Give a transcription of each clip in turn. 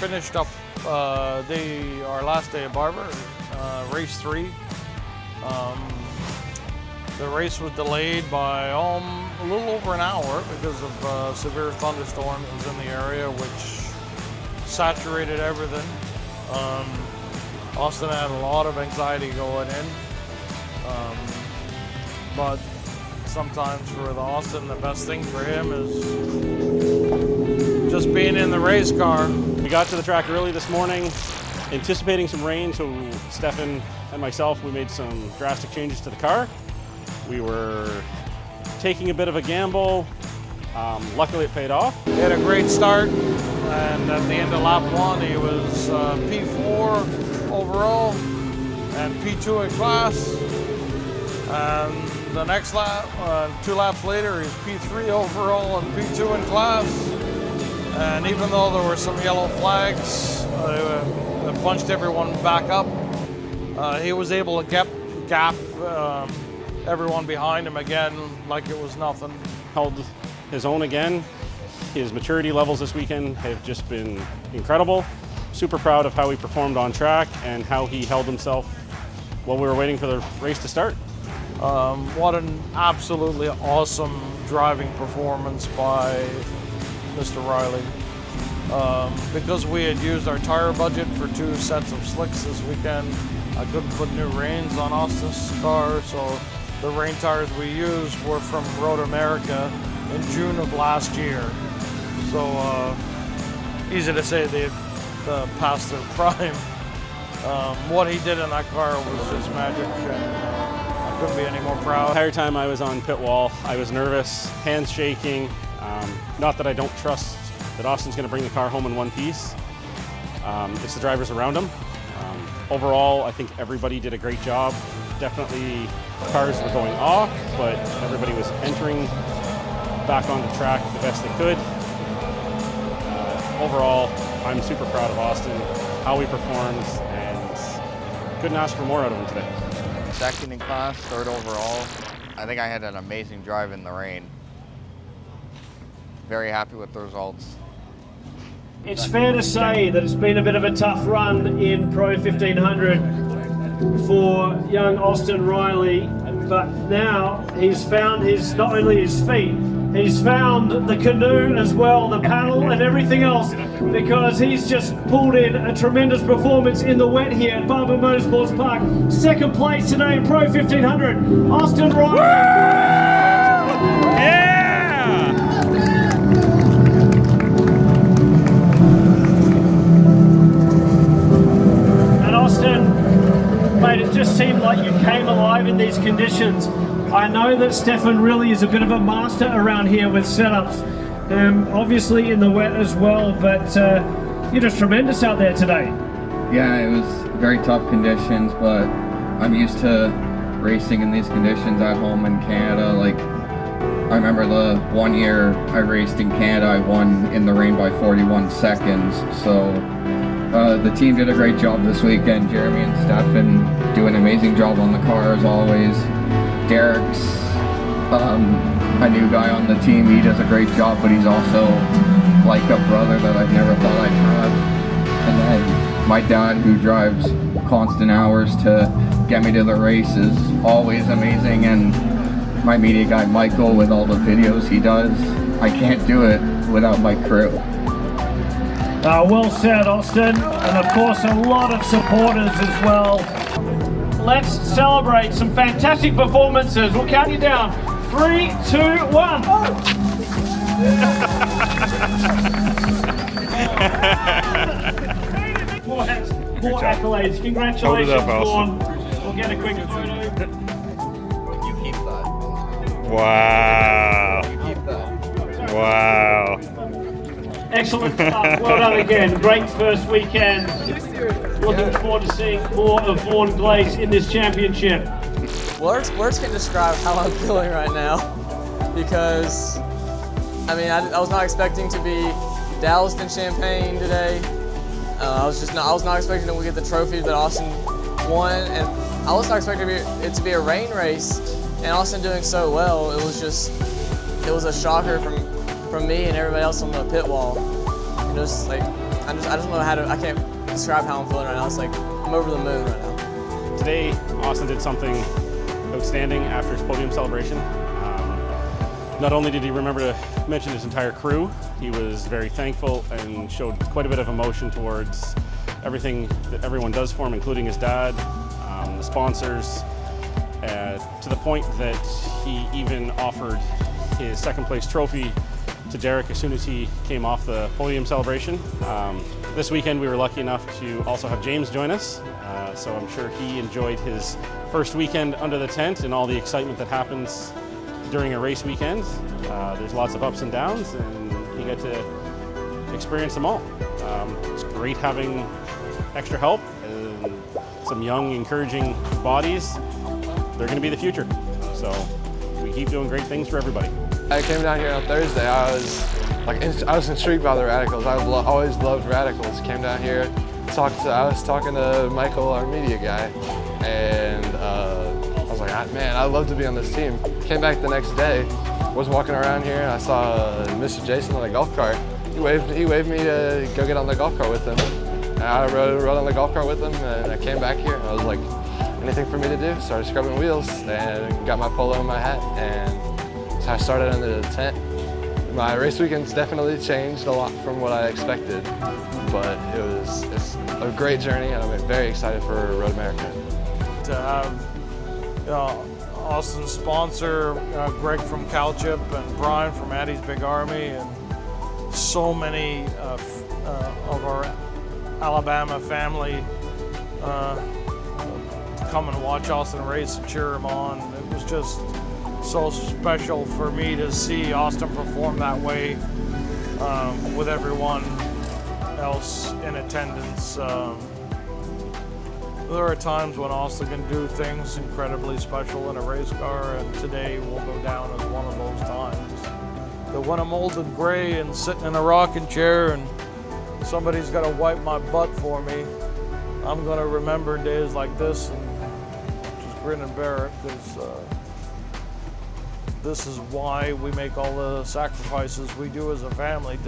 finished up our last day of Barber, race 3. The race was delayed by a little over an hour because of a severe thunderstorm that was in the area, which saturated everything. Austin had a lot of anxiety going in, but sometimes for Austin, the best thing for him is just being in the race car. We got to the track early this morning, anticipating some rain, so Stefan and myself, we made some drastic changes to the car. We were taking a bit of a gamble. Luckily it paid off. He had a great start, and at the end of lap 1 he was P4 overall and P2 in class. And the next lap, 2 laps later, he's P3 overall and P2 in class. And even though there were some yellow flags that punched everyone back up, he was able to gap everyone behind him again like it was nothing. Held his own again. His maturity levels this weekend have just been incredible. Super proud of how he performed on track and how he held himself while we were waiting for the race to start. What an absolutely awesome driving performance by Mr. Riley. Because we had used our tire budget for 2 sets of slicks this weekend, I couldn't put new reins on Austin's car, so the rain tires we used were from Road America in June of last year. So easy to say they've passed their prime. What he did in that car was just magic, and I couldn't be any more proud. The entire time I was on pit wall, I was nervous, hands shaking. Not that I don't trust that Austin's going to bring the car home in one piece. It's the drivers around him. Overall, I think everybody did a great job. Definitely cars were going off, but everybody was entering back on the track the best they could. Overall, I'm super proud of Austin, how he performs, and couldn't ask for more out of him today. Second in class, third overall. I think I had an amazing drive in the rain. Very happy with the results. It's fair to say that it's been a bit of a tough run in Pro 1500 for young Austin Riley, but now he's found not only his feet, he's found the canoe as well, the paddle and everything else, because he's just pulled in a tremendous performance in the wet here at Barber Motorsports Park. Second place today in Pro 1500, Austin Riley. Yeah! And Austin, mate, it just seemed like you came alive in these conditions. I know that Stefan really is a bit of a master around here with setups, obviously in the wet as well, but you're just tremendous out there today. Yeah, it was very tough conditions, but I'm used to racing in these conditions at home in Canada. Like, I remember the one year I raced in Canada, I won in the rain by 41 seconds, so the team did a great job this weekend. Jeremy and Stefan do an amazing job on the car as always. Derek's a new guy on the team. He does a great job, but he's also like a brother that I've never thought I'd have. And then my dad, who drives constant hours to get me to the race, is always amazing. And my media guy, Michael, with all the videos he does, I can't do it without my crew. Well said, Austin, and of course a lot of supporters as well. Let's celebrate some fantastic performances. We'll count you down. 3, 2, 1. More accolades. Congratulations, Vaughn. We'll get a quick photo. You keep that. Wow. You keep that. Wow. Excellent stuff. Well done again. Great first weekend. Looking forward to seeing more of Vaughn Glaze in this championship. Words can describe how I'm feeling right now, because I mean I was not expecting to be doused in champagne today. I was not expecting that we get the trophy that Austin won, and I was not expecting it to be a rain race, and Austin doing so well. It was a shocker from me and everybody else on the pit wall. Just like, I just don't know I can't describe how I'm feeling right now. It's like I'm over the moon right now. Today, Austin did something outstanding after his podium celebration. Not only did he remember to mention his entire crew, he was very thankful and showed quite a bit of emotion towards everything that everyone does for him, including his dad, the sponsors, to the point that he even offered his second place trophy to Derek as soon as he came off the podium celebration. This weekend we were lucky enough to also have James join us, so I'm sure he enjoyed his first weekend under the tent and all the excitement that happens during a race weekend. There's lots of ups and downs, and you get to experience them all. It's great having extra help and some young, encouraging bodies. They're going to be the future, so we keep doing great things for everybody. I came down here on Thursday. I was intrigued by the radicals. I've always loved radicals. Came down here, I was talking to Michael, our media guy, and I was like, man, I'd love to be on this team. Came back the next day, was walking around here, and I saw Mr. Jason on a golf cart. He waved me to go get on the golf cart with him. And I rode on the golf cart with him, and I came back here, and I was like, anything for me to do? Started scrubbing wheels, and got my polo and my hat, and so I started under the tent. My race weekend's definitely changed a lot from what I expected, but it's a great journey, and I'm very excited for Road America. To have Austin's sponsor, Greg from CalChip, and Brian from Addie's Big Army, and so many of our Alabama family to come and watch Austin race and cheer him on. It was just so special for me to see Austin perform that way with everyone else in attendance. There are times when Austin can do things incredibly special in a race car, and today will go down as one of those times. But when I'm old and gray and sitting in a rocking chair and somebody's got to wipe my butt for me, I'm going to remember days like this and just grin and bear it, because this is why we make all the sacrifices we do as a family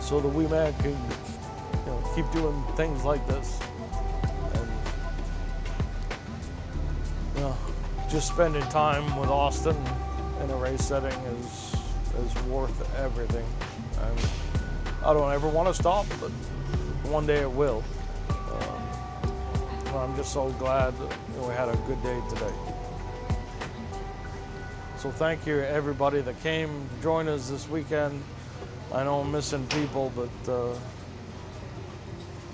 so that we man can keep doing things like this. And just spending time with Austin in a race setting is worth everything. And I don't ever want to stop, but one day it will. I'm just so glad that we had a good day today. So thank you everybody that came to join us this weekend. I know I'm missing people, but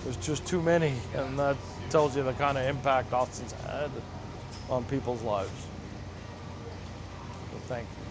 there's just too many, and that tells you the kind of impact Austin's had on people's lives. So thank you.